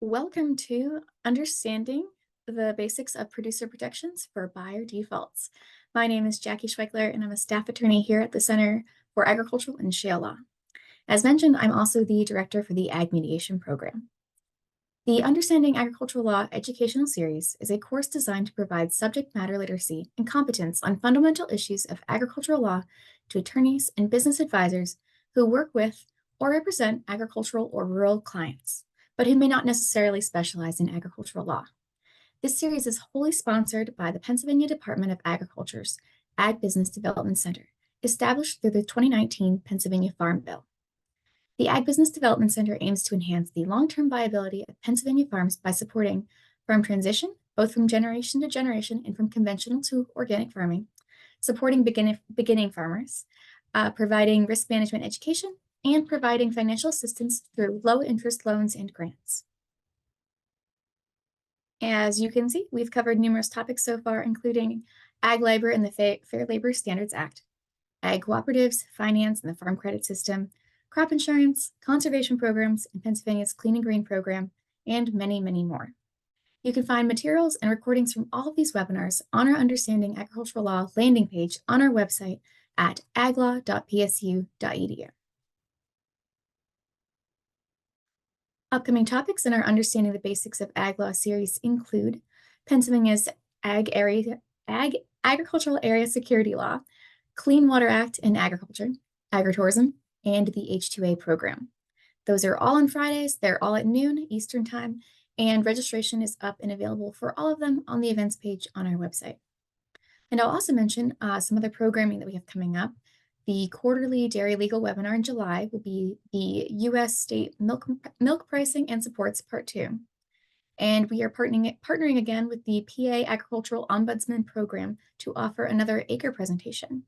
Welcome to Understanding the Basics of Producer Protections for Buyer Defaults. My name is Jackie Schweichler, and I'm a staff attorney here at the Center for Agricultural and Shale Law. As mentioned, I'm also the director for the Ag Mediation program. The Understanding Agricultural Law educational series is a course designed to provide subject matter literacy and competence on fundamental issues of agricultural law to attorneys and business advisors who work with or represent agricultural or rural clients, but who may not necessarily specialize in agricultural law. This series is wholly sponsored by the Pennsylvania Department of Agriculture's Ag Business Development Center, established through the 2019 Pennsylvania Farm Bill. The Ag Business Development Center aims to enhance the long-term viability of Pennsylvania farms by supporting farm transition, both from generation to generation and from conventional to organic farming, supporting beginning farmers, providing risk management education, and providing financial assistance through low-interest loans and grants. As you can see, we've covered numerous topics so far, including ag labor and the Fair Labor Standards Act, ag cooperatives, finance and the farm credit system, crop insurance, conservation programs, and Pennsylvania's Clean and Green program, and many, many more. You can find materials and recordings from all of these webinars on our Understanding Agricultural Law landing page on our website at aglaw.psu.edu. Upcoming topics in our Understanding the Basics of Ag Law series include Pennsylvania's Agricultural Area Security Law, Clean Water Act and Agriculture, Agritourism, and the H-2A program. Those are all on Fridays. They're all at noon Eastern Time, and registration is up and available for all of them on the events page on our website. And I'll also mention some other programming that we have coming up. The quarterly dairy legal webinar in July will be the U.S. State Milk Pricing and Supports Part 2. And we are partnering again with the PA Agricultural Ombudsman Program to offer another acre presentation.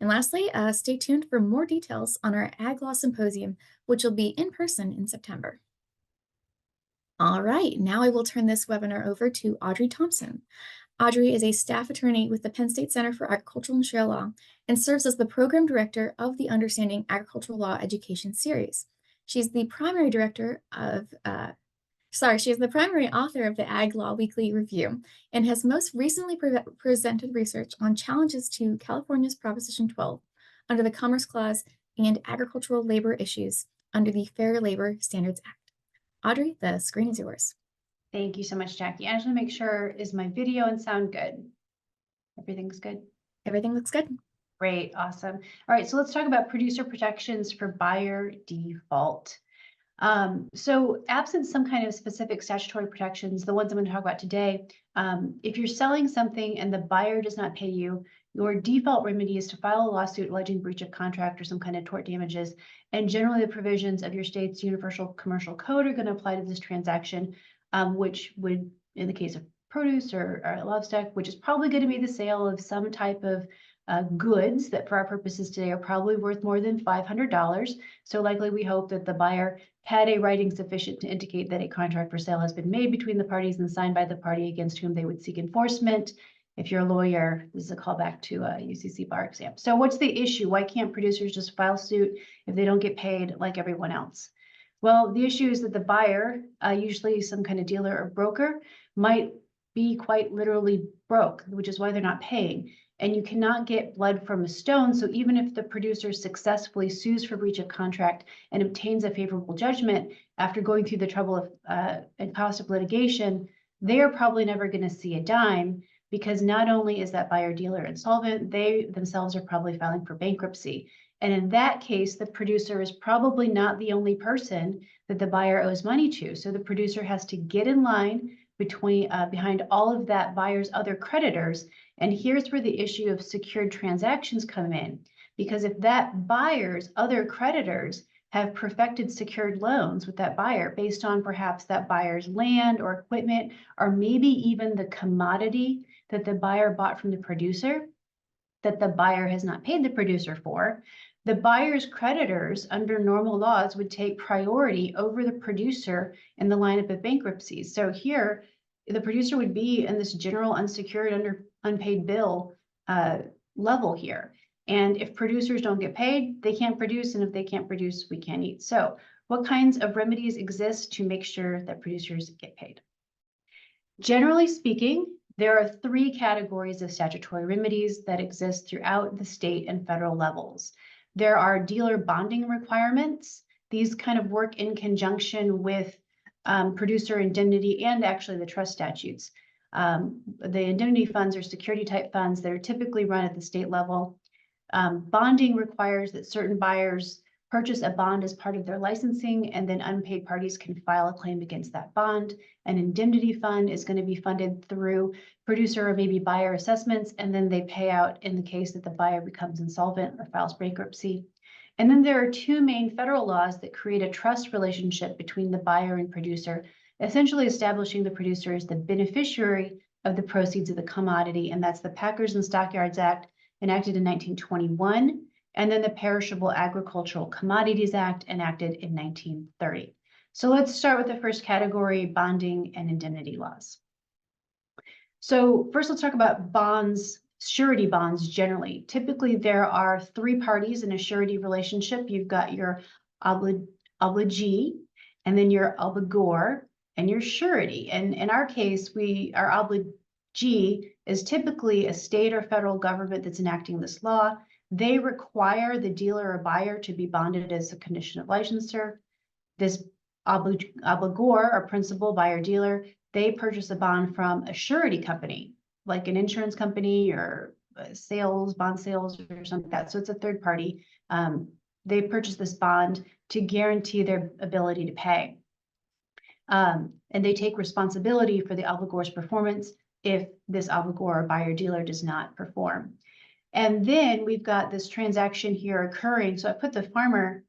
And lastly, stay tuned for more details on our Ag Law Symposium, which will be in person in September. All right, now I will turn this webinar over to Audry Thompson. Audry is a staff attorney with the Penn State Center for Agricultural and Shale Law and serves as the program director of the Understanding Agricultural Law Education series. She's the primary author of the Ag Law Weekly Review and has most recently presented research on challenges to California's Proposition 12 under the Commerce Clause and agricultural labor issues under the Fair Labor Standards Act. Audry, the screen is yours. Thank you so much, Jackie. I just want to make sure, is my video and sound good? Everything's good? Everything looks good. Great, awesome. All right, so let's talk about producer protections for buyer default. So absent some kind of specific statutory protections, the ones I'm going to talk about today, if you're selling something and the buyer does not pay you, your default remedy is to file a lawsuit alleging breach of contract or some kind of tort damages. And generally the provisions of your state's Universal Commercial Code are going to apply to this transaction, which would, in the case of produce or livestock, which is probably going to be the sale of some type of goods that for our purposes today are probably worth more than $500. So likely we hope that the buyer had a writing sufficient to indicate that a contract for sale has been made between the parties and signed by the party against whom they would seek enforcement. If you're a lawyer, this is a callback to a UCC bar exam. So what's the issue? Why can't producers just file suit if they don't get paid like everyone else? Well, the issue is that the buyer, usually some kind of dealer or broker, might be quite literally broke, which is why they're not paying. And you cannot get blood from a stone. So even if the producer successfully sues for breach of contract and obtains a favorable judgment after going through the trouble of and cost of litigation, they are probably never going to see a dime, because not only is that buyer dealer insolvent, they themselves are probably filing for bankruptcy. And in that case, the producer is probably not the only person that the buyer owes money to. So the producer has to get in line behind all of that buyer's other creditors. And here's where the issue of secured transactions come in. Because if that buyer's other creditors have perfected secured loans with that buyer based on perhaps that buyer's land or equipment, or maybe even the commodity that the buyer bought from the producer that the buyer has not paid the producer for, the buyer's creditors under normal laws would take priority over the producer in the lineup of bankruptcies. So here, the producer would be in this general unsecured unpaid bill level here. And if producers don't get paid, they can't produce. And if they can't produce, we can't eat. So What kinds of remedies exist to make sure that producers get paid? Generally speaking, there are three categories of statutory remedies that exist throughout the state and federal levels. There are dealer bonding requirements. These kind of work in conjunction with producer indemnity and actually the trust statutes. The indemnity funds are security type funds that are typically run at the state level. Bonding requires that certain buyers purchase a bond as part of their licensing, and then unpaid parties can file a claim against that bond. An indemnity fund is going to be funded through producer or maybe buyer assessments, and then they pay out in the case that the buyer becomes insolvent or files bankruptcy. And then there are two main federal laws that create a trust relationship between the buyer and producer, essentially establishing the producer as the beneficiary of the proceeds of the commodity, and that's the Packers and Stockyards Act, enacted in 1921, and then the Perishable Agricultural Commodities Act, enacted in 1930. So let's start with the first category, bonding and indemnity laws. So first, let's talk about bonds, surety bonds generally. Typically, there are three parties in a surety relationship. You've got your obligee, and then your obligor, and your surety. And in our case, our obligee is typically a state or federal government that's enacting this law. They require the dealer or buyer to be bonded as a condition of licensure. This obligor or principal buyer dealer, they purchase a bond from a surety company, like an insurance company or bond sales or something like that. So it's a third party. They purchase this bond to guarantee their ability to pay. And they take responsibility for the obligor's performance if this obligor or buyer dealer does not perform. And then we've got this transaction here occurring. So I put the farmer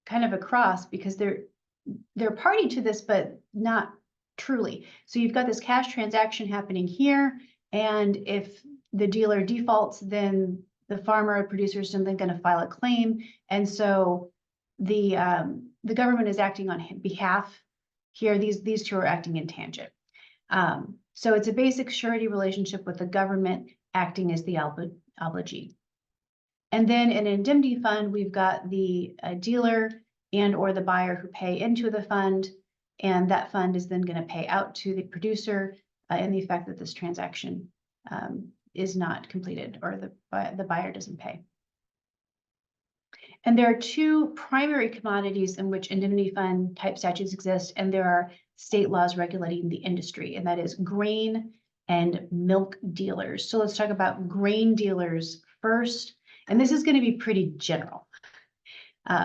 kind of across because they're party to this, but not truly. So you've got this cash transaction happening here. And if the dealer defaults, then the farmer or producer is simply going to file a claim. And so the government is acting on behalf here. These two are acting in tangent. So it's a basic surety relationship with the government acting as the obligee. And then in an indemnity fund, we've got the dealer and or the buyer who pay into the fund, and that fund is then going to pay out to the producer in the effect that this transaction is not completed or the buyer doesn't pay. And there are two primary commodities in which indemnity fund type statutes exist, and there are state laws regulating the industry, and that is grain and milk dealers. So let's talk about grain dealers first. And this is going to be pretty general.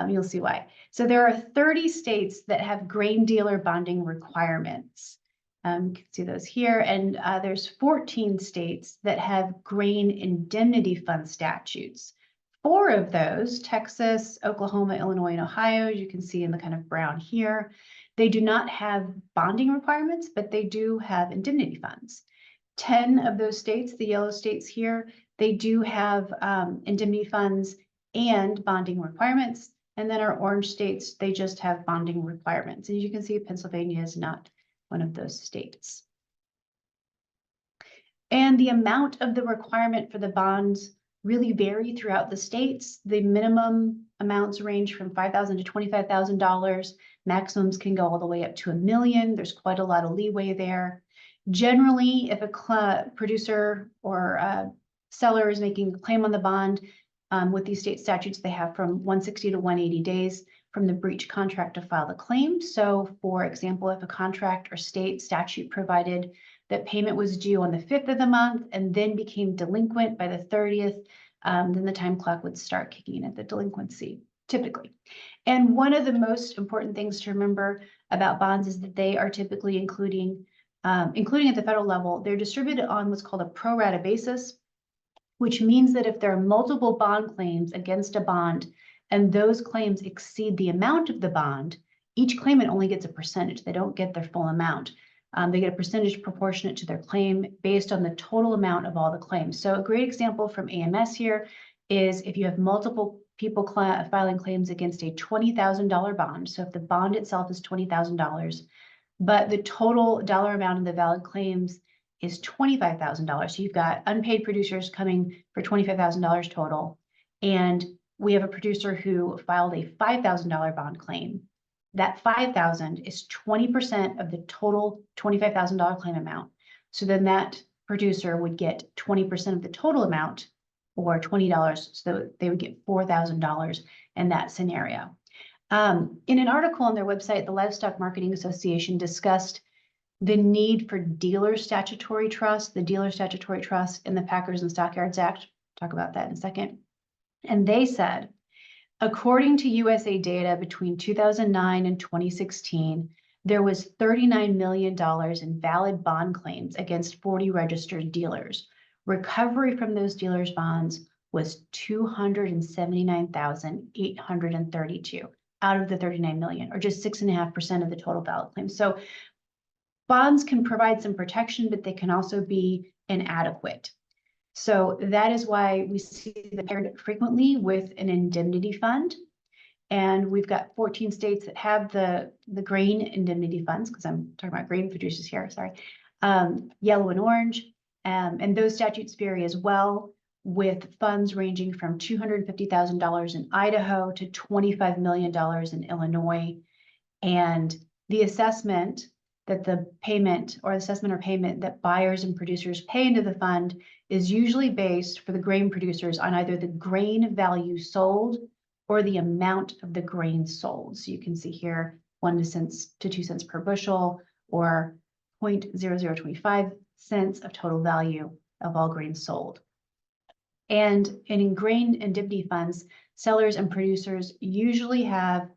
You'll see why. So there are 30 states that have grain dealer bonding requirements. You can see those here. And there's 14 states that have grain indemnity fund statutes. 4 of those, Texas, Oklahoma, Illinois, and Ohio, you can see in the kind of brown here, they do not have bonding requirements, but they do have indemnity funds. 10 of those states, the yellow states here, they do have indemnity funds and bonding requirements. And then our orange states, they just have bonding requirements. And you can see Pennsylvania is not one of those states. And the amount of the requirement for the bonds really vary throughout the states. The minimum amounts range from $5,000 to $25,000. Maximums can go all the way up to $1 million. There's quite a lot of leeway there. Generally, if a producer or seller is making a claim on the bond, with these state statutes, they have from 160 to 180 days from the breach contract to file the claim. So for example, if a contract or state statute provided that payment was due on the 5th of the month and then became delinquent by the 30th, then the time clock would start kicking in at the delinquency, typically. And one of the most important things to remember about bonds is that they are typically including at the federal level, they're distributed on what's called a pro rata basis, which means that if there are multiple bond claims against a bond and those claims exceed the amount of the bond, each claimant only gets a percentage. They don't get their full amount. They get a percentage proportionate to their claim based on the total amount of all the claims. So a great example from AMS here is if you have multiple people filing claims against a $20,000 bond. So if the bond itself is $20,000, but the total dollar amount of the valid claims is $25,000. So you've got unpaid producers coming for $25,000 total. And we have a producer who filed a $5,000 bond claim. that $5,000 is 20% of the total $25,000 claim amount. So then that producer would get 20% of the total amount, or $20, so they would get $4,000 in that scenario. In an article on their website, the Livestock Marketing Association discussed the need for dealer statutory trust, the dealer statutory trust in the Packers and Stockyards Act. Talk about that in a second. And they said, according to USA data between 2009 and 2016, there was $39 million in valid bond claims against 40 registered dealers. Recovery from those dealers' bonds was $279,832 out of the 39 million, or just 6.5% of the total valid claims. So bonds can provide some protection, but they can also be inadequate. So that is why we see them paired frequently with an indemnity fund. And we've got 14 states that have the grain indemnity funds, because I'm talking about grain producers here, sorry, yellow and orange. And those statutes vary as well, with funds ranging from $250,000 in Idaho to $25 million in Illinois. And the assessment that the payment or assessment or payment that buyers and producers pay into the fund is usually based for the grain producers on either the grain value sold or the amount of the grain sold. So you can see here 1 cents to 2 cents per bushel, or 0.0025 cents of total value of all grain sold. And in grain indemnity funds, sellers and producers usually have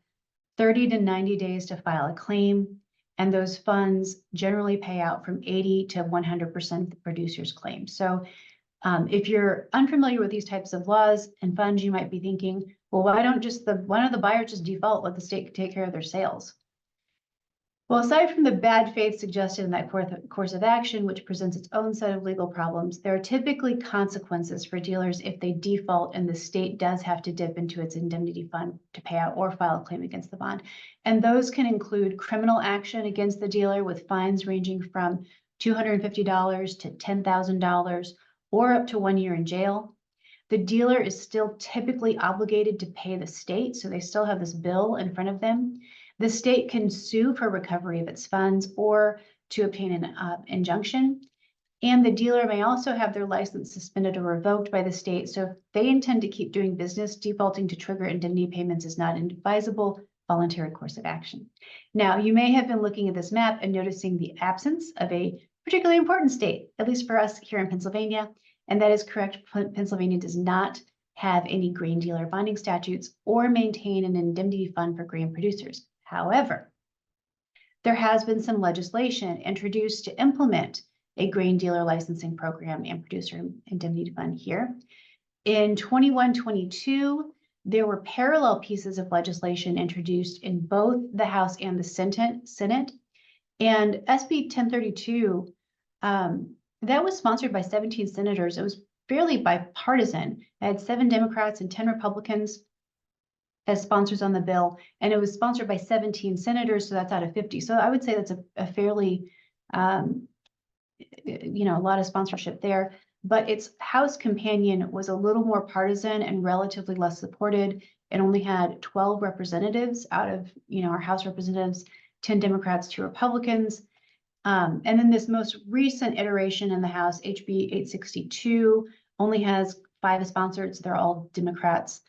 30 to 90 days to file a claim, and those funds generally pay out from 80 to 100% of the producer's claim. So if you're unfamiliar with these types of laws and funds, you might be thinking, well, why don't the buyers just default, let the state take care of their sales? Well, aside from the bad faith suggested in that course of action, which presents its own set of legal problems, there are typically consequences for dealers if they default and the state does have to dip into its indemnity fund to pay out or file a claim against the bond. And those can include criminal action against the dealer with fines ranging from $250 to $10,000 or up to 1 year in jail. The dealer is still typically obligated to pay the state, so they still have this bill in front of them. The state can sue for recovery of its funds or to obtain an injunction. And the dealer may also have their license suspended or revoked by the state. So if they intend to keep doing business, defaulting to trigger indemnity payments is not an advisable voluntary course of action. Now, you may have been looking at this map and noticing the absence of a particularly important state, at least for us here in Pennsylvania. And that is correct. Pennsylvania does not have any grain dealer bonding statutes or maintain an indemnity fund for grain producers. However, there has been some legislation introduced to implement a grain dealer licensing program and producer indemnity fund here. In 21-22, there were parallel pieces of legislation introduced in both the House and the Senate. And SB 1032, that was sponsored by 17 senators. It was fairly bipartisan. It had 7 Democrats and 10 Republicans as sponsors on the bill, and it was sponsored by 17 senators, so that's out of 50. So I would say that's a fairly, a lot of sponsorship there. But its House companion was a little more partisan and relatively less supported. It only had 12 representatives out of, our House representatives, 10 Democrats, 2 Republicans. And then this most recent iteration in the House, HB 862, only has 5 sponsors. They're all Democrats.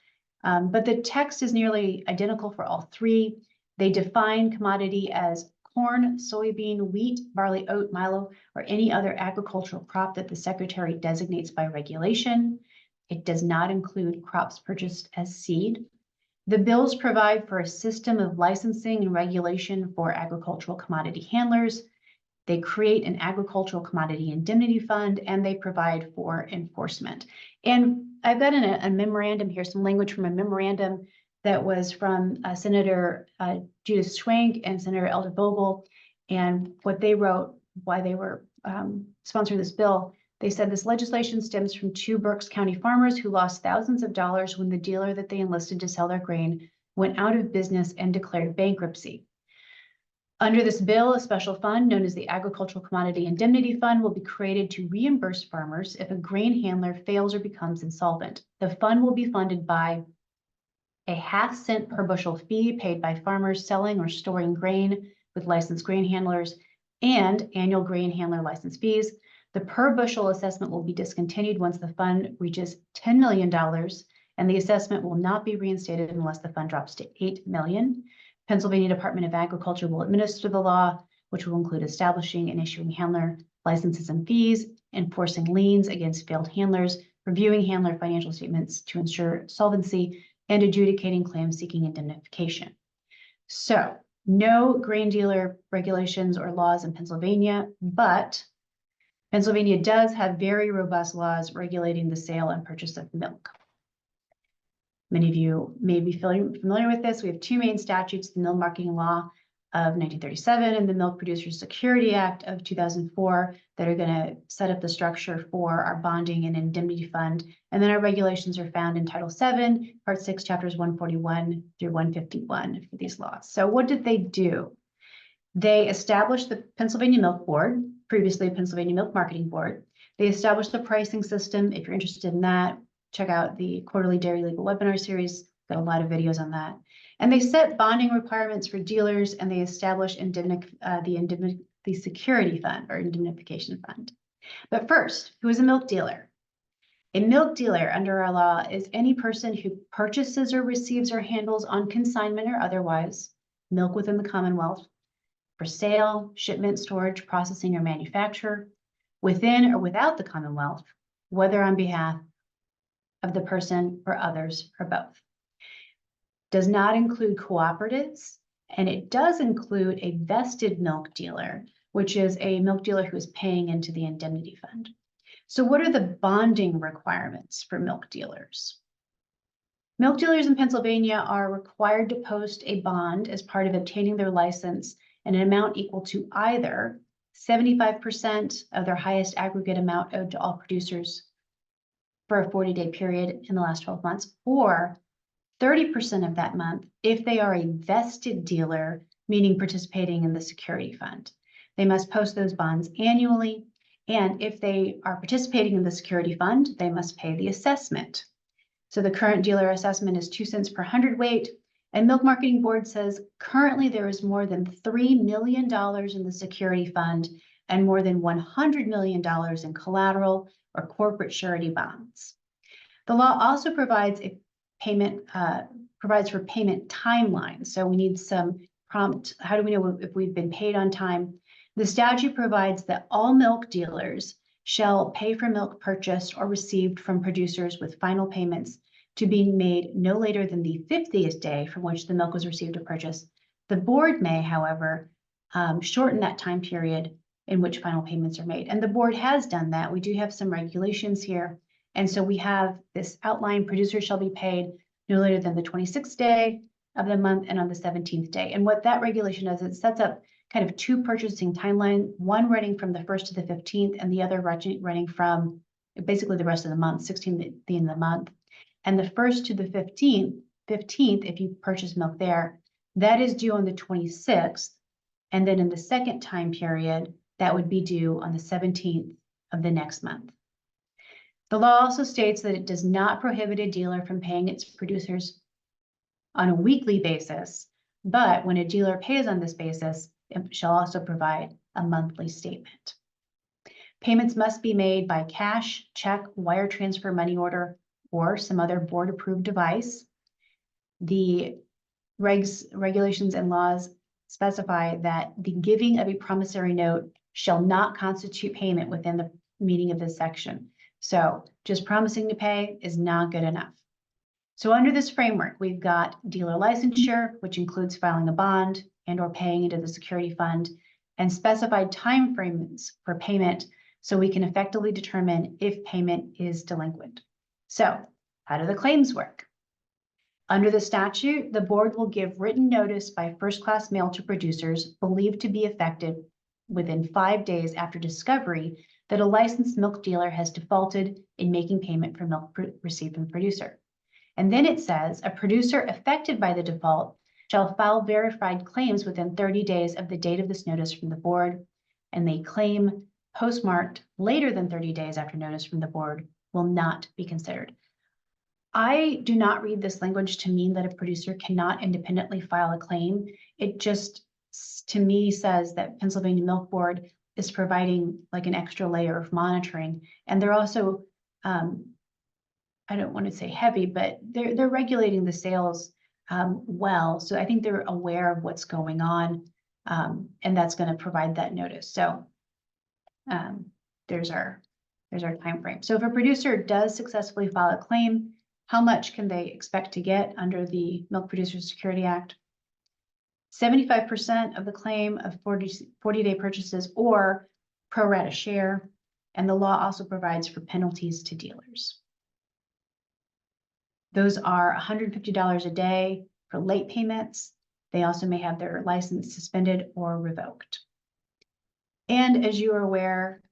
But the text is nearly identical for all 3. They define commodity as corn, soybean, wheat, barley, oat, milo, or any other agricultural crop that the Secretary designates by regulation. It does not include crops purchased as seed. The bills provide for a system of licensing and regulation for agricultural commodity handlers. They create an agricultural commodity indemnity fund, and they provide for enforcement. And I've got a memorandum here, some language from a memorandum that was from Senator Judith Schwenk and Senator Elder Vogel. And what they wrote, why they were sponsoring this bill, they said this legislation stems from 2 Berks County farmers who lost thousands of dollars when the dealer that they enlisted to sell their grain went out of business and declared bankruptcy. Under this bill, a special fund known as the Agricultural Commodity Indemnity Fund will be created to reimburse farmers if a grain handler fails or becomes insolvent. The fund will be funded by a 1/2 cent per bushel fee paid by farmers selling or storing grain with licensed grain handlers, and annual grain handler license fees. The per bushel assessment will be discontinued once the fund reaches $10 million, and the assessment will not be reinstated unless the fund drops to $8 million. Pennsylvania Department of Agriculture will administer the law, which will include establishing and issuing handler licenses and fees, enforcing liens against failed handlers, reviewing handler financial statements to ensure solvency, and adjudicating claims seeking indemnification. So no grain dealer regulations or laws in Pennsylvania, but Pennsylvania does have very robust laws regulating the sale and purchase of milk. Many of you may be familiar with this. We have two main statutes, the Milk Marketing Law of 1937 and the Milk Producers Security Act of 2004, that are going to set up the structure for our bonding and indemnity fund. And then our regulations are found in Title VII, Part 6, Chapters 141 through 151 for these laws. So what did they do? They established the Pennsylvania Milk Board, previously Pennsylvania Milk Marketing Board. They established the pricing system. If you're interested in that, check out the quarterly dairy legal webinar series. Got a lot of videos on that. And they set bonding requirements for dealers, and they established the security fund or indemnification fund. But first, who is a milk dealer? A milk dealer under our law is any person who purchases or receives or handles on consignment or otherwise milk within the Commonwealth for sale, shipment, storage, processing, or manufacture within or without the Commonwealth, whether on behalf of the person or others or both. Does not include cooperatives, and it does include a vested milk dealer, which is a milk dealer who is paying into the indemnity fund. So what are the bonding requirements for milk dealers? Milk dealers in Pennsylvania are required to post a bond as part of obtaining their license in an amount equal to either 75% of their highest aggregate amount owed to all producers for a 40-day period in the last 12 months, or 30% of that month if they are a vested dealer, meaning participating in the security fund. They must post those bonds annually, and if they are participating in the security fund, they must pay the assessment. So the current dealer assessment is 2 cents per hundredweight, and Milk Marketing Board says currently there is more than $3 million in the security fund and more than $100 million in collateral or corporate surety bonds. The law also provides a payment provides for payment timelines. So we need some prompt. How do we know if we've been paid on time? The statute provides that all milk dealers shall pay for milk purchased or received from producers with final payments to be made no later than the 50th day from which the milk was received or purchased. The board may, however, shorten that time period in which final payments are made. And the board has done that. We do have some regulations here. And so we have this outline: producers shall be paid no later than the 26th day of the month and on the 17th day. And what that regulation does, it sets up kind of two purchasing timelines, one running from the 1st to the 15th and the other running from basically the rest of the month, 16th at the end of the month. And the 1st to the 15th, if you purchase milk there, that is due on the 26th. And then in the second time period, that would be due on the 17th of the next month. The law also states that it does not prohibit a dealer from paying its producers on a weekly basis, but when a dealer pays on this basis, it shall also provide a monthly statement. Payments must be made by cash, check, wire transfer, money order, or some other board-approved device. The regulations and laws specify that the giving of a promissory note shall not constitute payment within the meaning of this section. So just promising to pay is not good enough. So under this framework, we've got dealer licensure, which includes filing a bond and or paying into the security fund, and specified time frames for payment so we can effectively determine if payment is delinquent. So how do the claims work? Under the statute, the board will give written notice by first-class mail to producers believed to be effective within 5 days after discovery that a licensed milk dealer has defaulted in making payment for milk received from the producer. And then it says a producer affected by the default shall file verified claims within 30 days of the date of this notice from the board, and they claim postmarked later than 30 days after notice from the board will not be considered. I do not read this language to mean that a producer cannot independently file a claim. It just, to me, says that Pennsylvania Milk Board is providing like an extra layer of monitoring. And they're also, I don't want to say heavy, but they're regulating the sales well. So I think they're aware of what's going on, and that's going to provide that notice. So there's our time frame. So if a producer does successfully file a claim, how much can they expect to get under the Milk Producers Security Act? 75% of the claim of 40-day purchases or pro rata share. And the law also provides for penalties to dealers. Those are $150 a day for late payments. They also may have their license suspended or revoked. And as you are aware,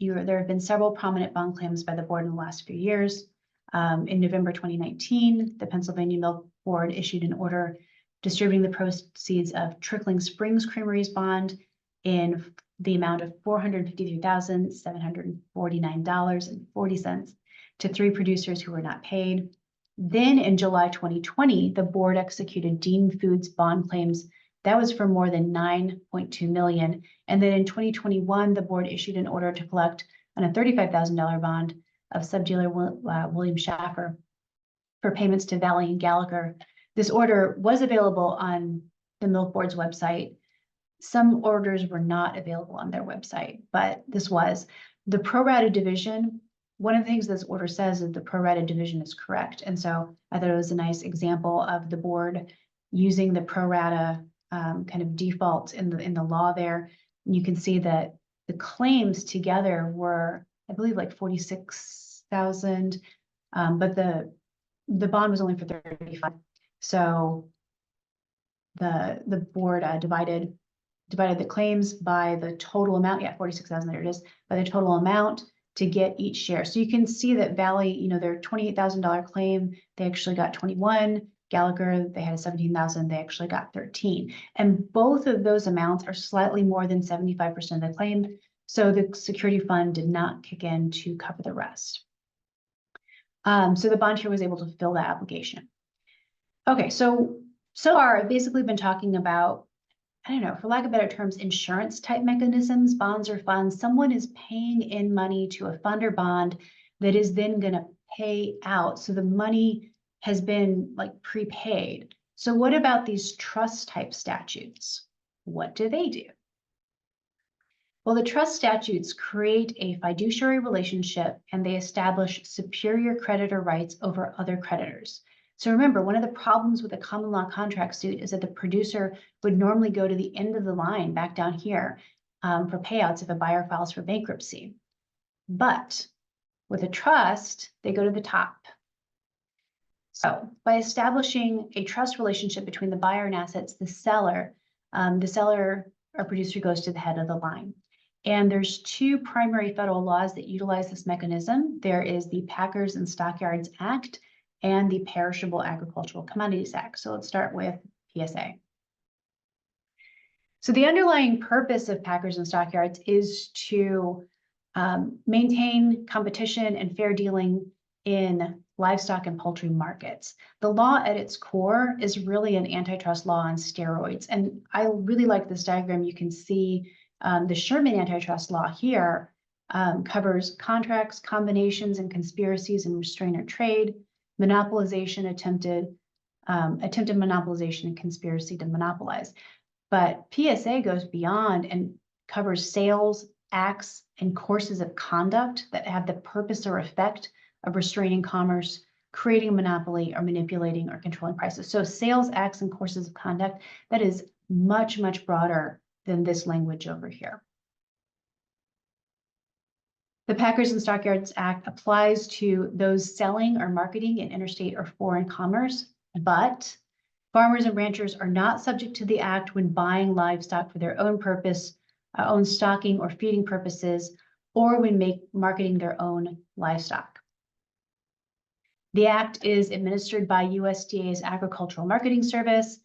there have been several prominent bond claims by the board in the last few years. In November 2019, the Pennsylvania Milk Board issued an order distributing the proceeds of Trickling Springs Creamery's bond in the amount of $453,749.40 to 3 producers who were not paid. Then in July 2020, the board executed Dean Foods bond claims. That was for more than $9.2 million. And then in 2021, the board issued an order to collect on a $35,000 bond of subdealer William Schaffer for payments to Valley and Gallagher. This order was available on the Milk Board's website. Some orders were not available on their website, but this was. The pro rata division, one of the things this order says is the pro rata division is correct. And so I thought it was a nice example of the board using the pro rata kind of default in the law there. And you can see that the claims together were, I believe, like 46,000, but the bond was only for 35. So the board divided the claims by the total amount. Yeah, 46,000, there it is, by the total amount to get each share. So you can see that Valley, their $28,000 claim, they actually got 21. Gallagher, they had a 17,000, they actually got 13. And both of those amounts are slightly more than 75% of the claim. So the security fund did not kick in to cover the rest. So the bond here was able to fulfill that obligation. Okay, so far I've basically been talking about, I don't know, for lack of better terms, insurance type mechanisms, bonds or funds. Someone is paying in money to a fund or bond that is then going to pay out. So the money has been like prepaid. So what about these trust type statutes? What do they do? Well, the trust statutes create a fiduciary relationship and they establish superior creditor rights over other creditors. So remember, one of the problems with a common law contract suit is that the producer would normally go to the end of the line back down here for payouts if a buyer files for bankruptcy. But with a trust, they go to the top. So by establishing a trust relationship between the buyer and assets, the seller or producer goes to the head of the line. And there's 2 primary federal laws that utilize this mechanism. There is the Packers and Stockyards Act and the Perishable Agricultural Commodities Act. So let's start with PSA. So the underlying purpose of Packers and Stockyards is to maintain competition and fair dealing in livestock and poultry markets. The law at its core is really an antitrust law on steroids. And I really like this diagram. You can see the Sherman antitrust law here covers contracts, combinations, and conspiracies and restrainer trade, monopolization, attempted monopolization, and conspiracy to monopolize. But PSA goes beyond and covers sales, acts, and courses of conduct that have the purpose or effect of restraining commerce, creating a monopoly, or manipulating or controlling prices. So sales, acts, and courses of conduct, that is much, much broader than this language over here. The Packers and Stockyards Act applies to those selling or marketing in interstate or foreign commerce, but farmers and ranchers are not subject to the act when buying livestock for their own purpose, own stocking or feeding purposes, or when marketing their own livestock. The act is administered by USDA's Agricultural Marketing Service,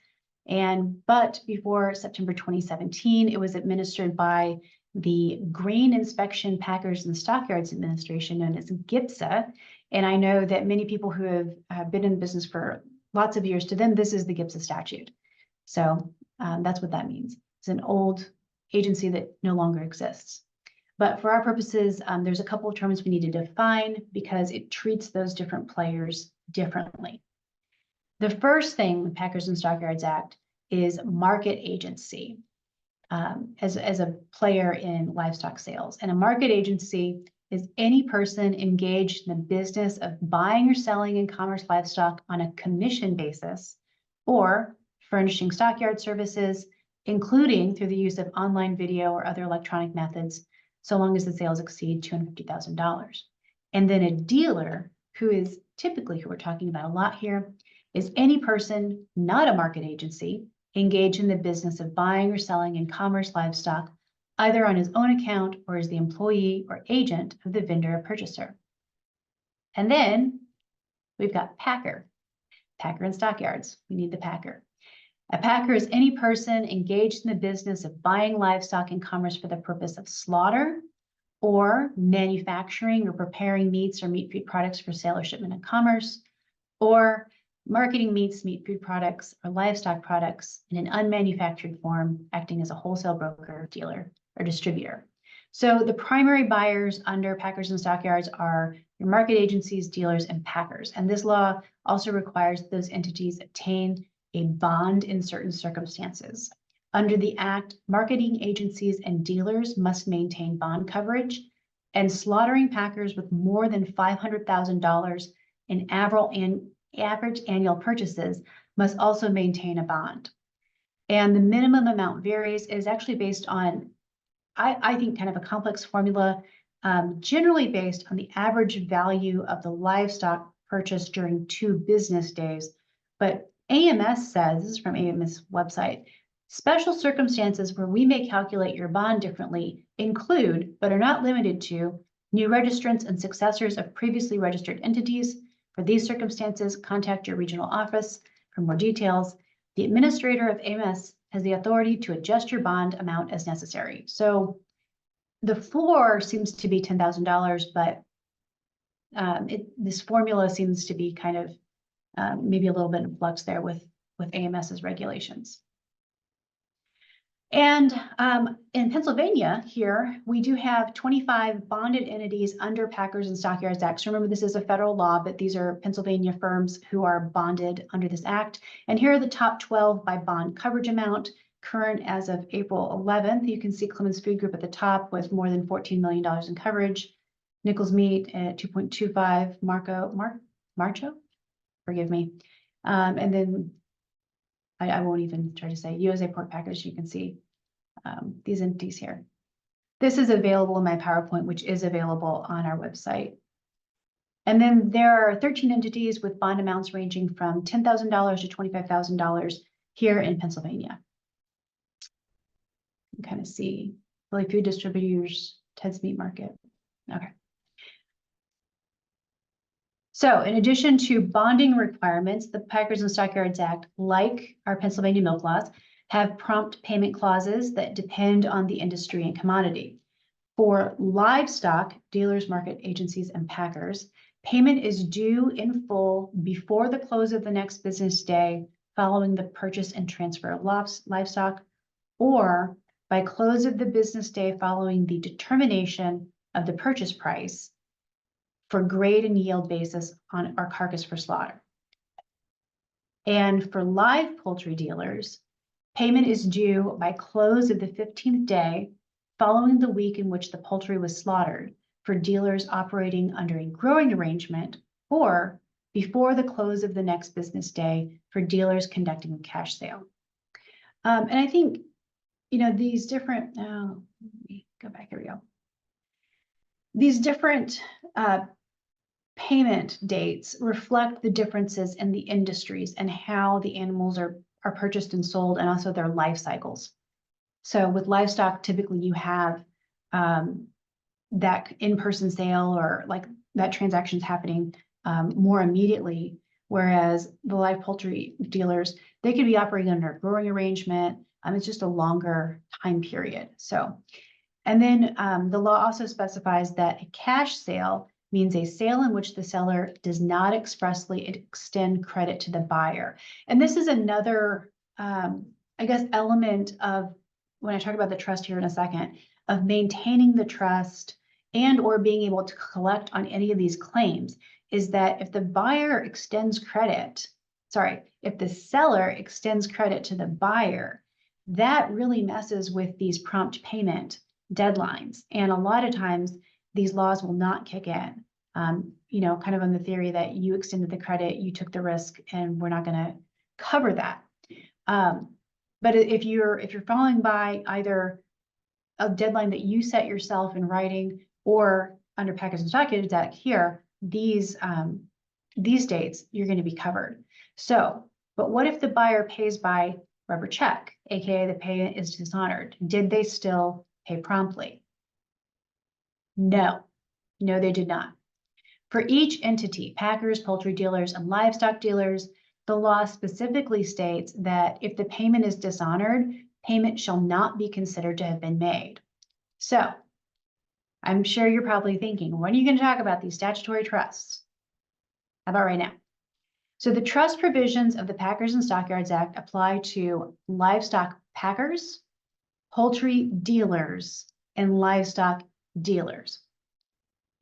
but before September 2017, it was administered by the Grain Inspection Packers and Stockyards Administration, known as GIPSA, And I know that many people who have been in business for lots of years, to them, this is the GIPSA statute. So that's what that means. It's an old agency that no longer exists. But for our purposes, there's a couple of terms we need to define because it treats those different players differently. The first thing, the Packers and Stockyards Act, is market agency as a player in livestock sales. And a market agency is any person engaged in the business of buying or selling in-commerce livestock on a commission basis or furnishing stockyard services, including through the use of online video or other electronic methods, so long as the sales exceed $250,000. And then a dealer, who is typically who we're talking about a lot here, is any person, not a market agency, engaged in the business of buying or selling in-commerce livestock, either on his own account or as the employee or agent of the vendor or purchaser. And then we've got Packer and Stockyards. We need the Packer. A packer is any person engaged in the business of buying livestock in commerce for the purpose of slaughter or manufacturing or preparing meats or meat food products for sale or shipment in commerce, or marketing meats, meat food products, or livestock products in an unmanufactured form, acting as a wholesale broker, dealer, or distributor. So the primary buyers under Packers and Stockyards are your market agencies, dealers, and packers. And this law also requires those entities obtain a bond in certain circumstances. Under the Act, marketing agencies and dealers must maintain bond coverage, and slaughtering packers with more than $500,000 in average annual purchases must also maintain a bond. And the minimum amount varies. It is actually based on, I think, kind of a complex formula, generally based on the average value of the livestock purchased during 2 business days. But AMS says, this is from AMS website, special circumstances where we may calculate your bond differently include, but are not limited to, new registrants and successors of previously registered entities. For these circumstances, contact your regional office for more details. The administrator of AMS has the authority to adjust your bond amount as necessary. So the floor seems to be $10,000, but this formula seems to be kind of maybe a little bit in flux there with AMS's regulations. And in Pennsylvania here, we do have 25 bonded entities under Packers and Stockyards Act. So remember, this is a federal law, but these are Pennsylvania firms who are bonded under this act. And here are the top 12 by bond coverage amount, current as of April 11th. You can see Clemens Food Group at the top with more than $14 million in coverage. Nichols Meat at 2.25, Marcho, forgive me. And then I won't even try to say USA Pork Packers. You can see these entities here. This is available in my PowerPoint, which is available on our website. And then there are 13 entities with bond amounts ranging from $10,000 to $25,000 here in Pennsylvania. You can kind of see Philly Food Distributors, Ted's Meat Market. Okay. So in addition to bonding requirements, the Packers and Stockyards Act, like our Pennsylvania milk laws, have prompt payment clauses that depend on the industry and commodity. For livestock, dealers, market agencies, and packers, payment is due in full before the close of the next business day following the purchase and transfer of livestock, or by close of the business day following the determination of the purchase price for grade and yield basis on our carcass for slaughter. And for live poultry dealers, payment is due by close of the 15th day following the week in which the poultry was slaughtered for dealers operating under a growing arrangement, or before the close of the next business day for dealers conducting a cash sale. And I think, you know, these different, let me go back, here we go. These different payment dates reflect the differences in the industries and how the animals are purchased and sold, and also their life cycles. So with livestock, typically you have that in-person sale or like that transaction's happening more immediately, whereas the live poultry dealers, they could be operating under a growing arrangement. It's just a longer time period. So, and then the law also specifies that a cash sale means a sale in which the seller does not expressly extend credit to the buyer. And this is another, I guess, element of, when I talk about the trust here in a second, of maintaining the trust and or being able to collect on any of these claims, is that if the buyer extends credit, if the seller extends credit to the buyer, that really messes with these prompt payment deadlines. And a lot of times these laws will not kick in, kind of on the theory that you extended the credit, you took the risk, and we're not going to cover that. But if you're falling by either a deadline that you set yourself in writing, or under Packers and Stockyards Act here, these dates, you're going to be covered. So, but what if the buyer pays by rubber check, aka the payment is dishonored? Did they still pay promptly? No, they did not. For each entity, packers, poultry dealers, and livestock dealers, the law specifically states that if the payment is dishonored, payment shall not be considered to have been made. So, I'm sure you're probably thinking, when are you going to talk about these statutory trusts? How about right now? So the trust provisions of the Packers and Stockyards Act apply to livestock packers, poultry dealers, and livestock dealers.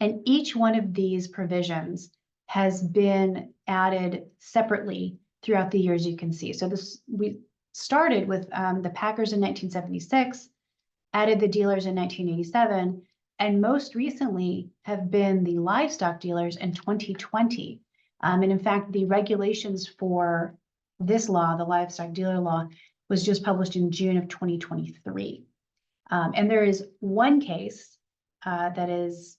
And each one of these provisions has been added separately throughout the years, you can see. So we started with the packers in 1976, added the dealers in 1987, and most recently have been the livestock dealers in 2020. And in fact, the regulations for this law, the livestock dealer law, was just published in June of 2023. And there is one case that is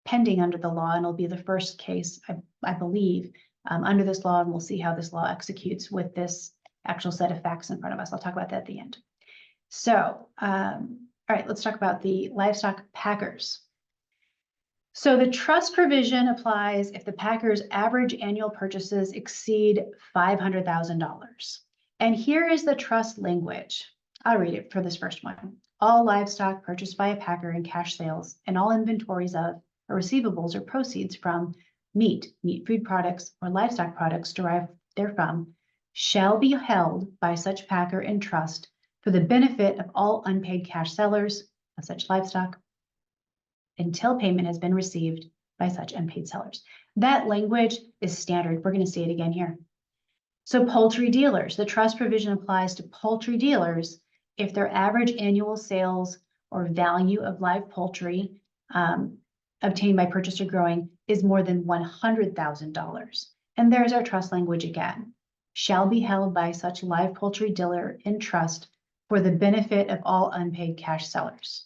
pending under the law, and it'll be the first case, I believe, under this law, and we'll see how this law executes with this actual set of facts in front of us. I'll talk about that at the end. So, all right, let's talk about the livestock packers. So the trust provision applies if the packer's average annual purchases exceed $500,000. And here is the trust language. I'll read it for this first one. All livestock purchased by a packer in cash sales and all inventories of or receivables or proceeds from meat, food products, or livestock products derived therefrom shall be held by such packer in trust for the benefit of all unpaid cash sellers of such livestock until payment has been received by such unpaid sellers. That language is standard. We're going to see it again here. So poultry dealers, the trust provision applies to poultry dealers if their average annual sales or value of live poultry obtained by purchase or growing is more than $100,000. And there's our trust language again. Shall be held by such live poultry dealer in trust for the benefit of all unpaid cash sellers.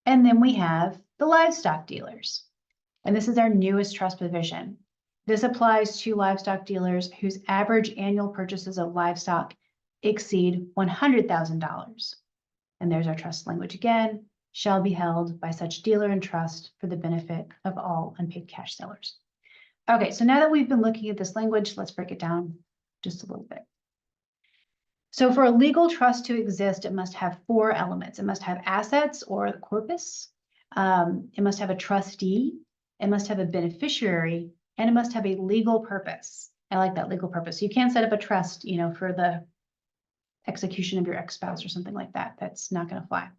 And then we have the livestock dealers. And this is our newest trust provision. This applies to livestock dealers whose average annual purchases of livestock exceed $100,000. And there's our trust language again. Shall be held by such dealer in trust for the benefit of all unpaid cash sellers. Okay, so now that we've been looking at this language, let's break it down just a little bit. So for a legal trust to exist, it must have 4 elements. It must have assets or the corpus. It must have a trustee. It must have a beneficiary, and it must have a legal purpose. I like that, legal purpose. You can't set up a trust, for the execution of your ex-spouse or something like that. That's not going to fly.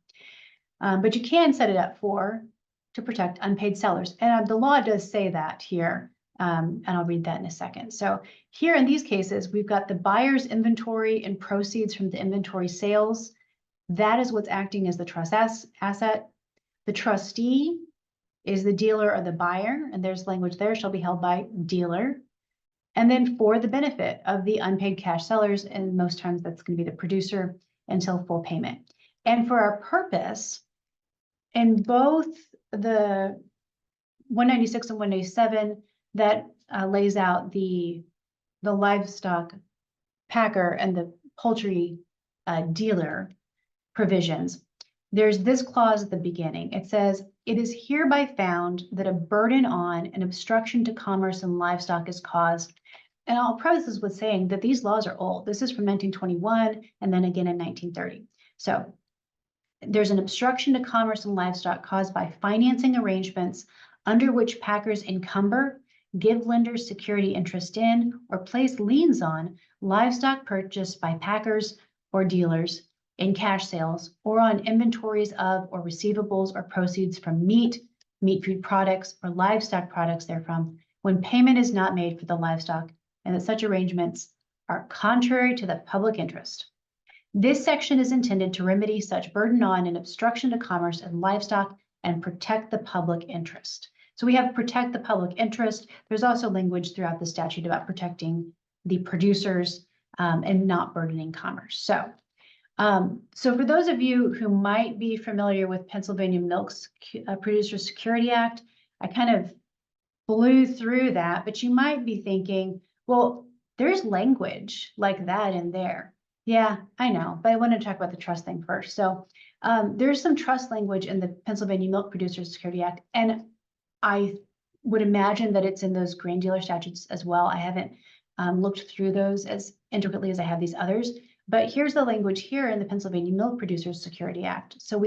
But you can set it up to protect unpaid sellers. And the law does say that here. And I'll read that in a second. So here in these cases, we've got the buyer's inventory and proceeds from the inventory sales. That is what's acting as the trust asset. The trustee is the dealer or the buyer, and there's language there, shall be held by dealer. And then for the benefit of the unpaid cash sellers, and most times that's going to be the producer until full payment. And for our purpose, in both the 196 and 197, that lays out the livestock packer and the poultry dealer provisions. There's this clause at the beginning. It says, it is hereby found that a burden on and obstruction to commerce and livestock is caused. And I'll preface this with saying that these laws are old. This is from 1921 and then again in 1930. So there's an obstruction to commerce in livestock caused by financing arrangements under which packers encumber, give lenders security interest in, or place liens on livestock purchased by packers or dealers in cash sales, or on inventories of or receivables or proceeds from meat food products, or livestock products therefrom, when payment is not made for the livestock, and that such arrangements are contrary to the public interest. This section is intended to remedy such burden on and obstruction to commerce in livestock and protect the public interest. So we have protect the public interest. There's also language throughout the statute about protecting the producers and not burdening commerce. So for those of you who might be familiar with Pennsylvania Milk's Producer Security Act, I kind of blew through that, but you might be thinking, well, there's language like that in there. Yeah, I know, but I want to talk about the trust thing first. So there's some trust language in the Pennsylvania Milk Producer Security Act, and I would imagine that it's in those grain dealer statutes as well. I haven't looked through those as intricately as I have these others. But here's the language here in the Pennsylvania Milk Producers Security Act. So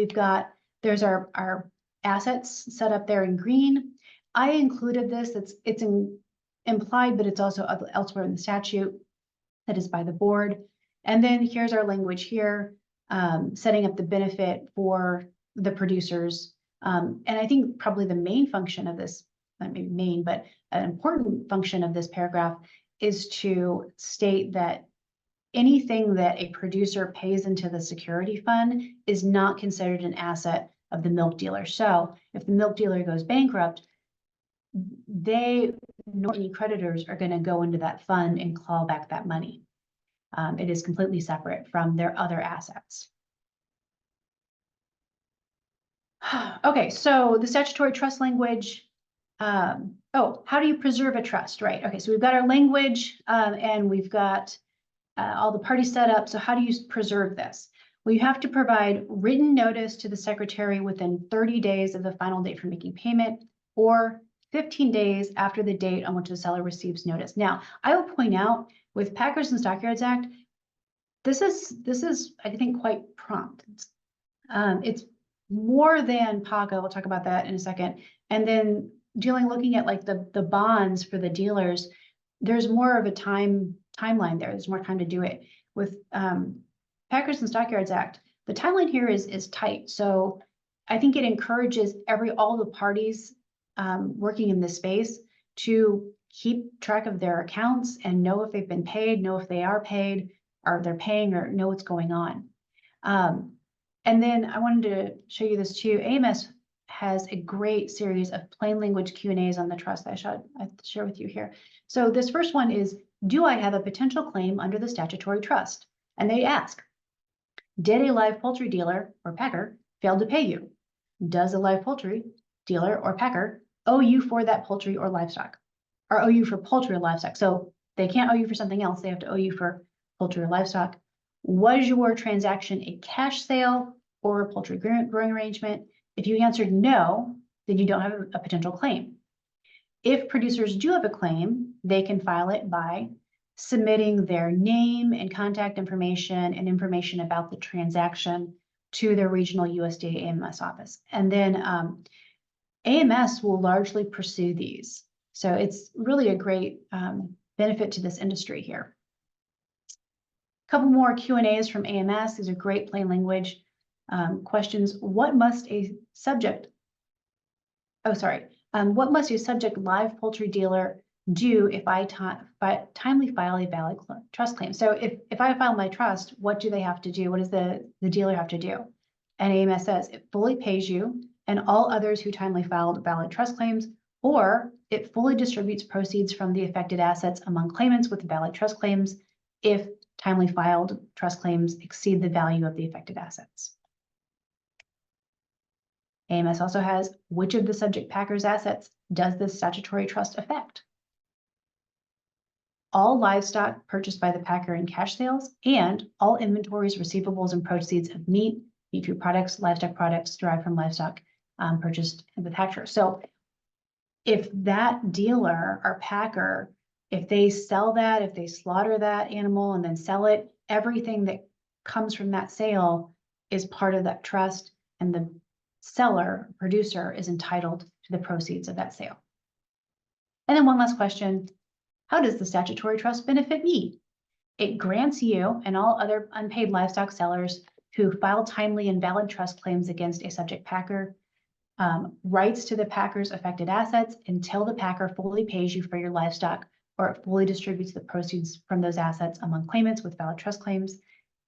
there's our assets set up there in green. I included this, it's implied, but it's also elsewhere in the statute that is by the board. And then here's our language here, setting up the benefit for the producers. And I think probably the main function of this, not maybe main, but an important function of this paragraph is to state that anything that a producer pays into the security fund is not considered an asset of the milk dealer. So if the milk dealer goes bankrupt, nor any creditors are going to go into that fund and claw back that money. It is completely separate from their other assets. Okay, so the statutory trust language. How do you preserve a trust? Right. Okay, so we've got our language and we've got all the parties set up. So how do you preserve this? Well, you have to provide written notice to the secretary within 30 days of the final date for making payment, or 15 days after the date on which the seller receives notice. Now, I will point out with Packers and Stockyards Act, this is I think quite prompt. It's more than PACA. We'll talk about that in a second. And then looking at like the bonds for the dealers, there's more of a timeline there. There's more time to do it. With Packers and Stockyards Act, the timeline here is tight. So I think it encourages all the parties working in this space to keep track of their accounts and know if they've been paid, know if they are paid, or they're paying, or know what's going on. And then I wanted to show you this too. AMS has a great series of plain language Q&As on the trust that I share with you here. So this first one is, do I have a potential claim under the statutory trust? And they ask, did a live poultry dealer or packer fail to pay you? Does a live poultry dealer or packer owe you for that poultry or livestock, or owe you for poultry or livestock? So they can't owe you for something else. They have to owe you for poultry or livestock. Was your transaction a cash sale or a poultry growing arrangement? If you answered no, then you don't have a potential claim. If producers do have a claim, they can file it by submitting their name and contact information and information about the transaction to their regional USDA AMS office. And then AMS will largely pursue these. So it's really a great benefit to this industry here. A couple more Q&As from AMS. These are great plain language questions. What must a subject live poultry dealer do if I timely file a valid trust claim? So if I file my trust, what do they have to do? What does the dealer have to do? And AMS says it fully pays you and all others who timely filed valid trust claims, or it fully distributes proceeds from the affected assets among claimants with valid trust claims if timely filed trust claims exceed the value of the affected assets. AMS also has, which of the subject packers' assets does this statutory trust affect? All livestock purchased by the packer in cash sales, and all inventories, receivables, and proceeds of meat food products, livestock products derived from livestock purchased with hatchery. So if that dealer or packer, if they sell that, if they slaughter that animal and then sell it, everything that comes from that sale is part of that trust, and the seller, producer, is entitled to the proceeds of that sale. And then one last question, how does the statutory trust benefit me? It grants you and all other unpaid livestock sellers who file timely and valid trust claims against a subject packer rights to the packer's affected assets until the packer fully pays you for your livestock or it fully distributes the proceeds from those assets among claimants with valid trust claims.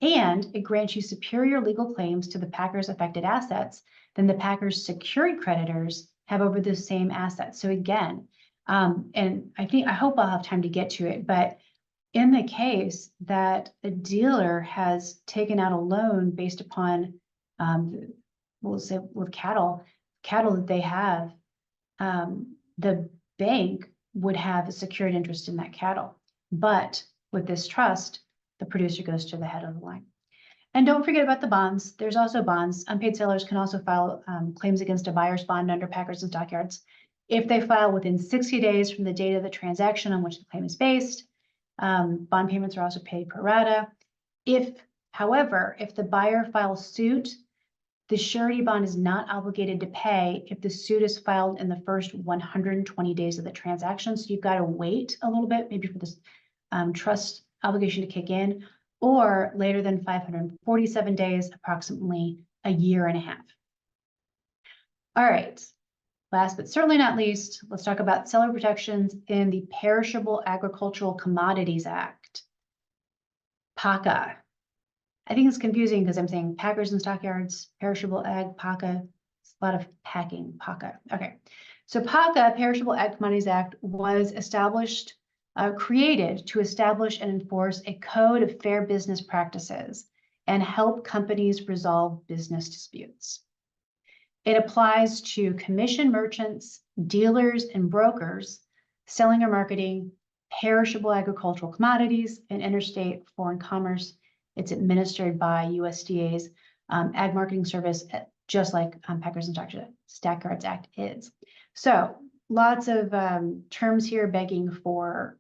And it grants you superior legal claims to the packer's affected assets than the packer's secured creditors have over the same assets. So again, and I hope I'll have time to get to it, but in the case that a dealer has taken out a loan based upon, we'll say with cattle that they have, the bank would have a secured interest in that cattle. But with this trust, the producer goes to the head of the line. And don't forget about the bonds. There's also bonds. Unpaid sellers can also file claims against a buyer's bond under Packers and Stockyards. If they file within 60 days from the date of the transaction on which the claim is based, bond payments are also paid pro rata. However, if the buyer files suit, the surety bond is not obligated to pay if the suit is filed in the first 120 days of the transaction. So you've got to wait a little bit, maybe for this trust obligation to kick in, or later than 547 days, approximately a year and a half. All right. Last but certainly not least, let's talk about seller protections in the Perishable Agricultural Commodities Act, PACA. I think it's confusing because I'm saying Packers and Stockyards, Perishable Ag, PACA. It's a lot of packing, PACA. Okay, so PACA, Perishable Ag Commodities Act, was created to establish and enforce a code of fair business practices and help companies resolve business disputes. It applies to commission merchants, dealers, and brokers selling or marketing perishable agricultural commodities and interstate foreign commerce. It's administered by USDA's Ag Marketing Service, just like Packers and Stockyards Act is. So lots of terms here begging for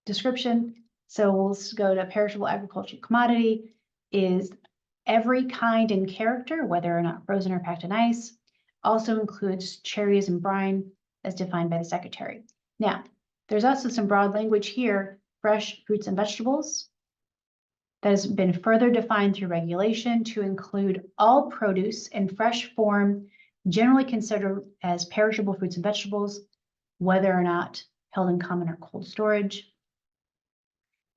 description. So we'll go to perishable agricultural commodity is every kind and character, whether or not frozen or packed in ice, also includes cherries and brine as defined by the Secretary. Now, there's also some broad language here, fresh fruits and vegetables, that has been further defined through regulation to include all produce in fresh form, generally considered as perishable fruits and vegetables, whether or not held in common or cold storage.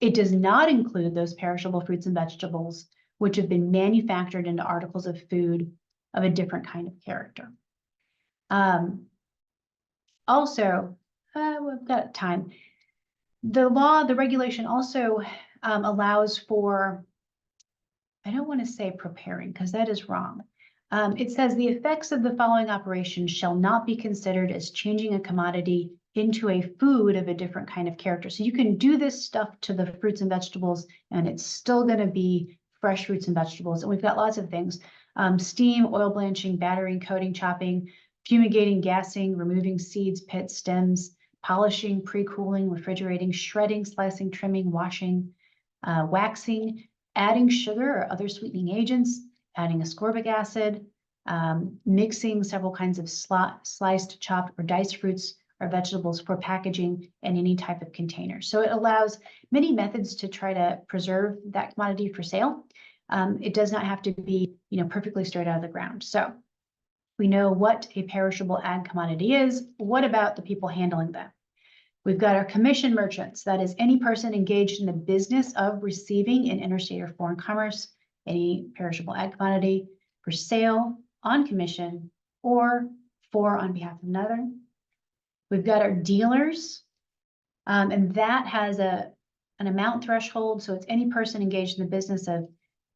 It does not include those perishable fruits and vegetables which have been manufactured into articles of food of a different kind of character. Also, we've got time. The regulation also allows for, I don't want to say preparing because that is wrong. It says the effects of the following operations shall not be considered as changing a commodity into a food of a different kind of character. So you can do this stuff to the fruits and vegetables and it's still going to be fresh fruits and vegetables. And we've got lots of things, steam, oil blanching, battering, coating, chopping, fumigating, gassing, removing seeds, pits, stems, polishing, pre-cooling, refrigerating, shredding, slicing, trimming, washing, waxing, adding sugar or other sweetening agents, adding ascorbic acid, mixing several kinds of sliced, chopped, or diced fruits or vegetables for packaging in any type of container. So it allows many methods to try to preserve that commodity for sale. It does not have to be, perfectly straight out of the ground. So we know what a perishable ag commodity is. What about the people handling them? We've got our commission merchants. That is any person engaged in the business of receiving in interstate or foreign commerce any perishable ag commodity for sale, on commission, or for on behalf of another. We've got our dealers, and that has an amount threshold. So it's any person engaged in the business of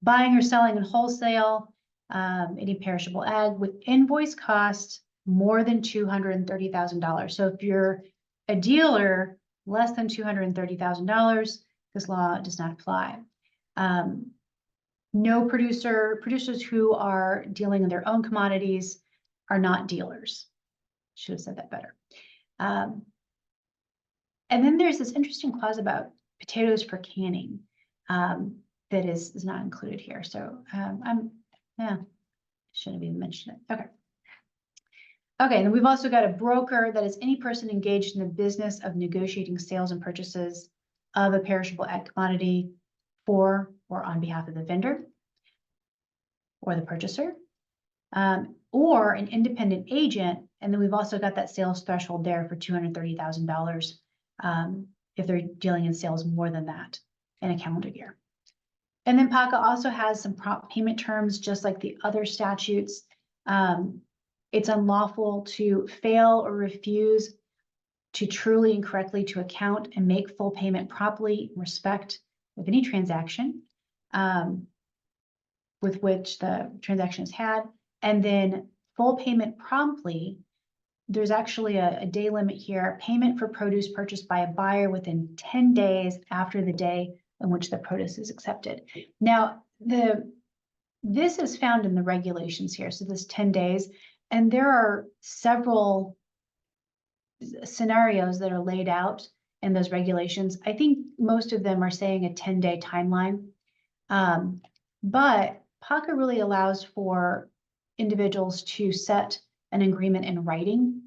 buying or selling in wholesale, any perishable ag with invoice cost more than $230,000. So if you're a dealer less than $230,000, this law does not apply. No producers who are dealing in their own commodities are not dealers. Should have said that better. And then there's this interesting clause about potatoes for canning. that is not included here. So shouldn't have even mentioned it. Okay. Okay, and then we've also got a broker, that is any person engaged in the business of negotiating sales and purchases of a perishable ag commodity for or on behalf of the vendor or the purchaser, or an independent agent. And then we've also got that sales threshold there for $230,000 if they're dealing in sales more than that in a calendar year. And then PACA also has some prompt payment terms, just like the other statutes. It's unlawful to fail or refuse to truly and correctly to account and make full payment properly in respect of any transaction with which the transaction is had. And then full payment promptly, there's actually a day limit here, payment for produce purchased by a buyer within 10 days after the day in which the produce is accepted. Now, this is found in the regulations here, so this 10 days, and there are several scenarios that are laid out in those regulations. I think most of them are saying a 10-day timeline, but PACA really allows for individuals to set an agreement in writing.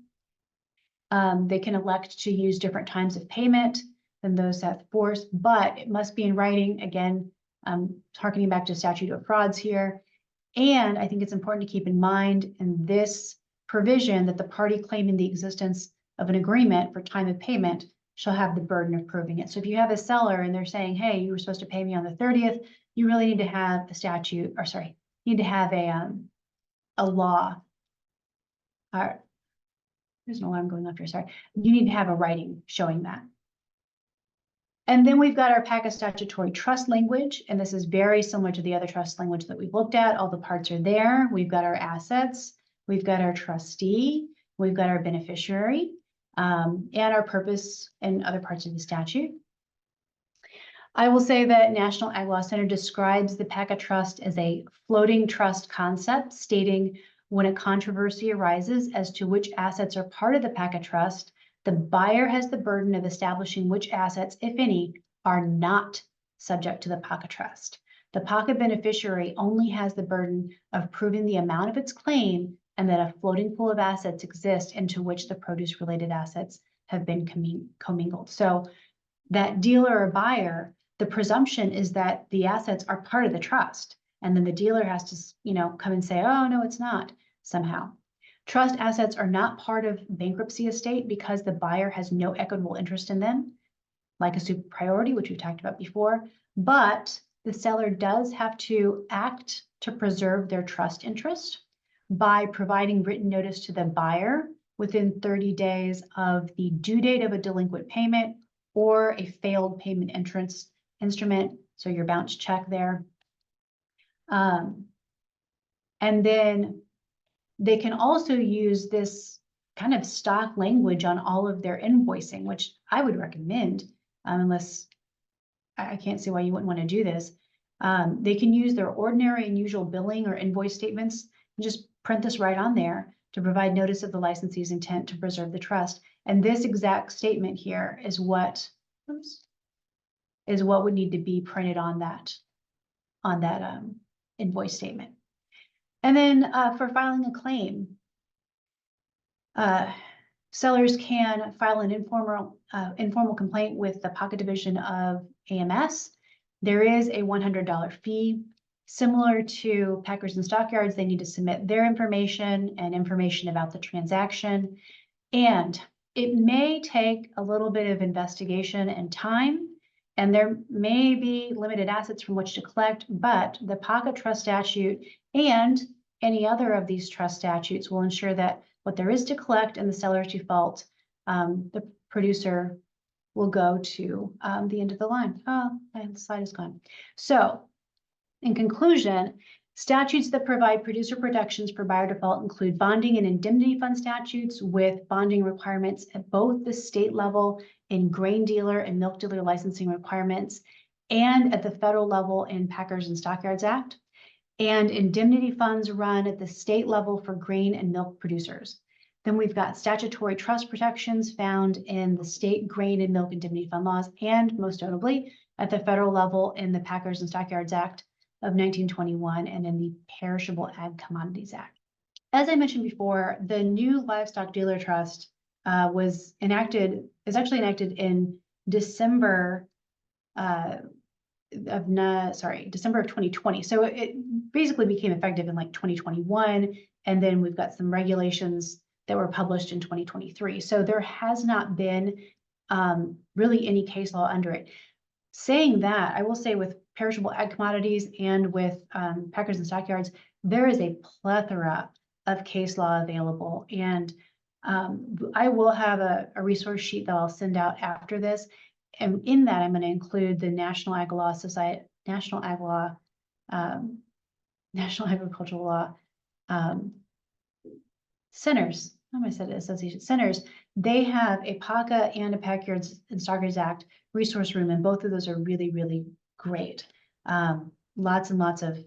They can elect to use different times of payment than those set forth, but it must be in writing. Again, harkening back to statute of frauds here. And I think it's important to keep in mind in this provision that the party claiming the existence of an agreement for time of payment shall have the burden of proving it. So if you have a seller and they're saying, hey, you were supposed to pay me on the 30th, you really need to have a statute, or sorry, you need to have a law. There's no alarm going off here, sorry. You need to have a writing showing that. And then we've got our PACA statutory trust language, and this is very similar to the other trust language that we've looked at. All the parts are there. We've got our assets, we've got our trustee, we've got our beneficiary, and our purpose and other parts of the statute. I will say that National Ag Law Center describes the PACA trust as a floating trust concept, stating when a controversy arises as to which assets are part of the PACA trust, the buyer has the burden of establishing which assets, if any, are not subject to the PACA trust. The PACA beneficiary only has the burden of proving the amount of its claim and that a floating pool of assets exists into which the produce-related assets have been commingled. So that dealer or buyer, the presumption is that the assets are part of the trust. And then the dealer has to, come and say, oh, no, it's not somehow. Trust assets are not part of bankruptcy estate because the buyer has no equitable interest in them, like a super priority, which we've talked about before, but the seller does have to act to preserve their trust interest by providing written notice to the buyer within 30 days of the due date of a delinquent payment or a failed payment instrument, so your bounce check there. And then they can also use this kind of stock language on all of their invoicing, which I would recommend, unless I can't see why you wouldn't want to do this. They can use their ordinary and usual billing or invoice statements and just print this right on there to provide notice of the licensee's intent to preserve the trust. And this exact statement here is what would need to be printed on that invoice statement. And then for filing a claim, sellers can file an informal complaint with the PACA division of AMS. There is a $100 fee. Similar to Packers and Stockyards, they need to submit their information and information about the transaction. And it may take a little bit of investigation and time, and there may be limited assets from which to collect, but the PACA trust statute and any other of these trust statutes will ensure that what there is to collect and the seller's default, the producer will go to the end of the line. Oh, my slide is gone. So in conclusion, statutes that provide producer protections for buyer default include bonding and indemnity fund statutes with bonding requirements at both the state level in grain dealer and milk dealer licensing requirements and at the federal level in Packers and Stockyards Act. And indemnity funds run at the state level for grain and milk producers. Then we've got statutory trust protections found in the state grain and milk indemnity fund laws, and most notably at the federal level in the Packers and Stockyards Act of 1921 and in the Perishable Ag Commodities Act. As I mentioned before, the new Livestock Dealer Trust is actually enacted in December December of 2020. So it basically became effective in like 2021. And then we've got some regulations that were published in 2023. So there has not been really any case law under it. Saying that, I will say with Perishable Ag Commodities and with Packers and Stockyards, there is a plethora of case law available. And I will have a resource sheet that I'll send out after this. And in that, I'm going to include the National Agricultural Law centers. I said association centers. They have a PACA and a Packers and Stockyards Act resource room, and both of those are really, really great. Lots and lots of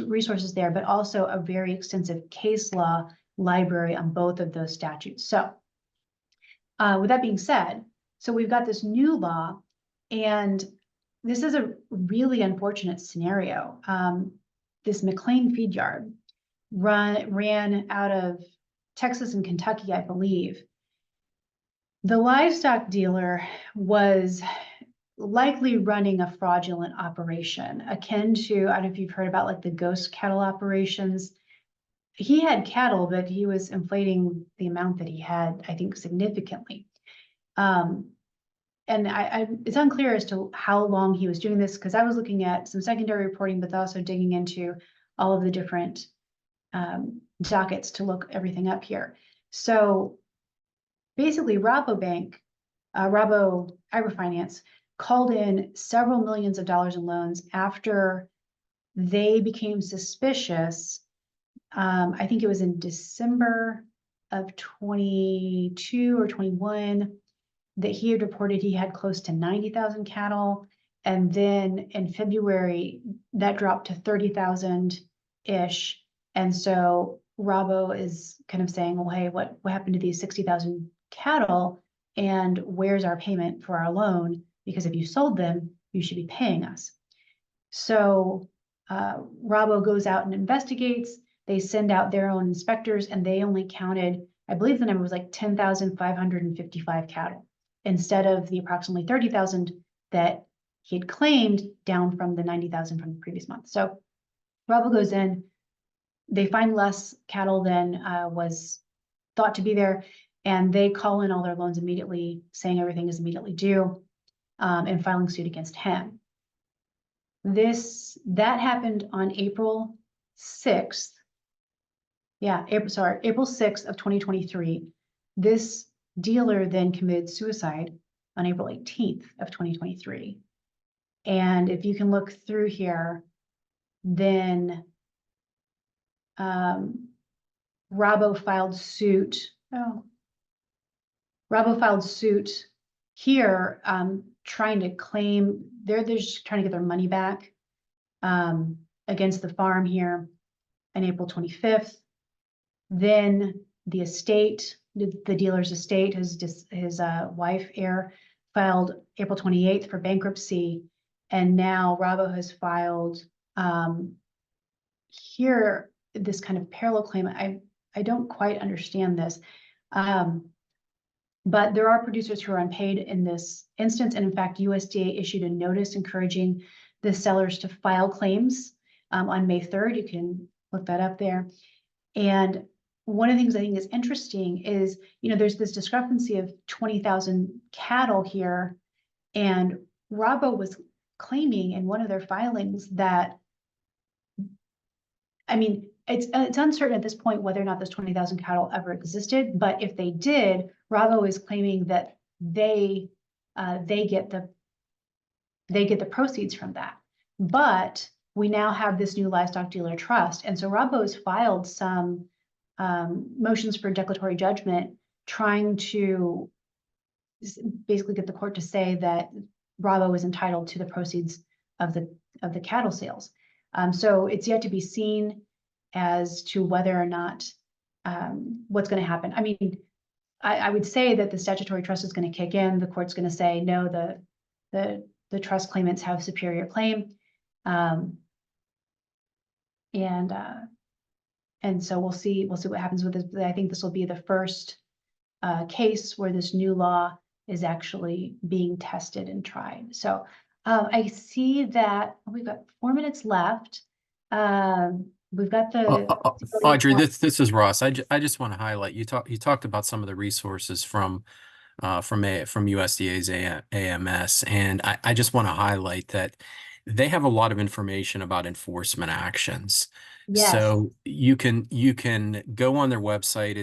resources there, but also a very extensive case law library on both of those statutes. So with that being said, so we've got this new law, and this is a really unfortunate scenario. This McLean feed yard ran out of Texas and Kentucky, I believe. The livestock dealer was likely running a fraudulent operation akin to, I don't know if you've heard about like the ghost cattle operations. He had cattle, but he was inflating the amount that he had, I think, significantly. And it's unclear as to how long he was doing this, because I was looking at some secondary reporting, but also digging into all of the different dockets to look everything up here. So basically, Rabo AgriFinance called in several millions of dollars in loans after they became suspicious. I think it was in December of 22 or 21 that he had reported he had close to 90,000 cattle. And then in February, that dropped to 30,000-ish. And so Rabo is kind of saying, well, hey, what happened to these 60,000 cattle? And where's our payment for our loan? Because if you sold them, you should be paying us. So Rabo goes out and investigates. They send out their own inspectors, and they only counted, I believe the number was like 10,555 cattle, instead of the approximately 30,000 that he had claimed, down from the 90,000 from the previous month. So Rabo goes in, they find less cattle than was thought to be there, and they call in all their loans immediately, saying everything is immediately due, and filing suit against him. That happened on April 6th. Yeah, April 6th of 2023. This dealer then committed suicide on April 18th of 2023. And if you can look through here, then Rabo filed suit. Rabo filed suit here, trying to claim, they're just trying to get their money back against the farm here on April 25th. Then the estate, the dealer's estate, his wife, heir, filed April 28th for bankruptcy. And now Rabo has filed here this kind of parallel claim. I don't quite understand this. But there are producers who are unpaid in this instance. And in fact, USDA issued a notice encouraging the sellers to file claims on May 3rd. You can look that up there. And one of the things I think is interesting is, there's this discrepancy of 20,000 cattle here. And Rabo was claiming in one of their filings that, it's uncertain at this point whether or not this 20,000 cattle ever existed, but if they did, Rabo is claiming that they get the proceeds from that. But we now have this new livestock dealer trust, and so Rabo has filed some motions for declaratory judgment, trying to basically get the court to say that Rabo is entitled to the proceeds of the cattle sales. So it's yet to be seen as to whether or not what's going to happen. I would say that the statutory trust is going to kick in. The court's going to say, no, the the trust claimants have superior claim. And so we'll see what happens with this. But I think this will be the first case where this new law is actually being tested and tried. So I see that we've got 4 minutes left. We've got the Audrey, this is Ross. I just want to highlight you talked about some of the resources from USDA's AMS, and I just want to highlight that they have a lot of information about enforcement actions. Yes. So you can go on their website.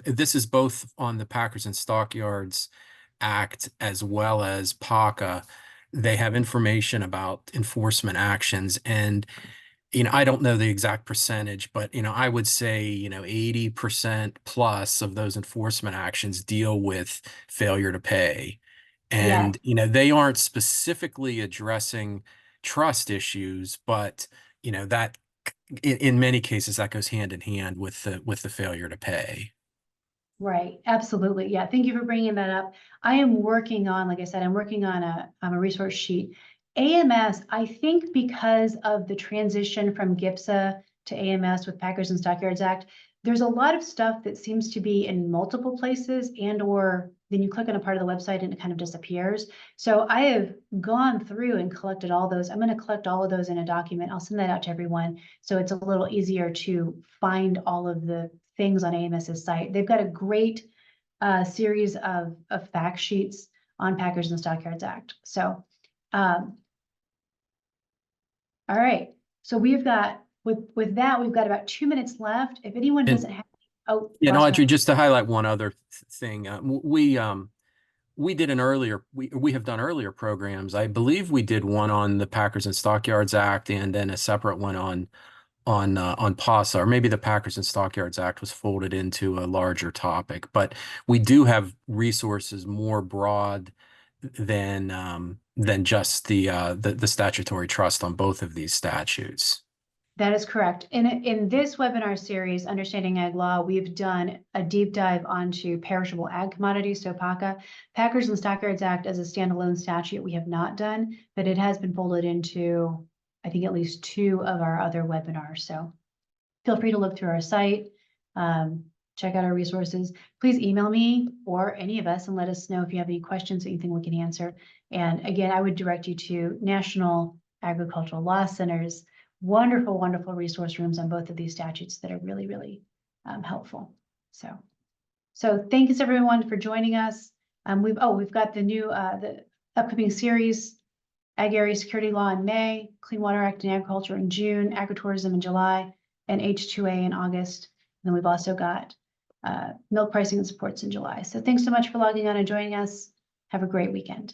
This is both on the Packers and Stockyards Act as well as PACA. They have information about enforcement actions, and I don't know the exact percentage, but I would say 80% plus of those enforcement actions deal with failure to pay. And they aren't specifically addressing trust issues, but that in many cases that goes hand in hand with the failure to pay. Right, absolutely. Yeah, thank you for bringing that up. I am working on, like I said, I'm working on a resource sheet. AMS, I think because of the transition from GIPSA to AMS with Packers and Stockyards Act, there's a lot of stuff that seems to be in multiple places, and or then you click on a part of the website and it kind of disappears. So I have gone through and collected all those. I'm going to collect all of those in a document. I'll send that out to everyone, so it's a little easier to find all of the things on AMS's site. They've got a great series of fact sheets on Packers and Stockyards Act. So, all right. So we've got, with that, we've got about 2 minutes left. If anyone doesn't have, Audrey, just to highlight one other thing, we did an earlier, we have done earlier programs. I believe we did one on the Packers and Stockyards Act, and then a separate one on PASA, or maybe the Packers and Stockyards Act was folded into a larger topic. But we do have resources more broad than just the statutory trust on both of these statutes. That is correct. In this webinar series, Understanding Ag Law, we've done a deep dive onto perishable ag commodities, so PACA. Packers and Stockyards Act as a standalone statute we have not done, but it has been folded into, I think, at least 2 of our other webinars. So feel free to look through our site, check out our resources. Please email me or any of us and let us know if you have any questions that you think we can answer. And again, I would direct you to National Agricultural Law Center's wonderful, wonderful resource rooms on both of these statutes that are really, really helpful. So thanks everyone for joining us. We've got the upcoming series, Ag Area Security Law in May, Clean Water Act and Agriculture in June, Agritourism in July, and H2A in August. And then we've also got milk pricing and supports in July. So thanks so much for logging on and joining us. Have a great weekend.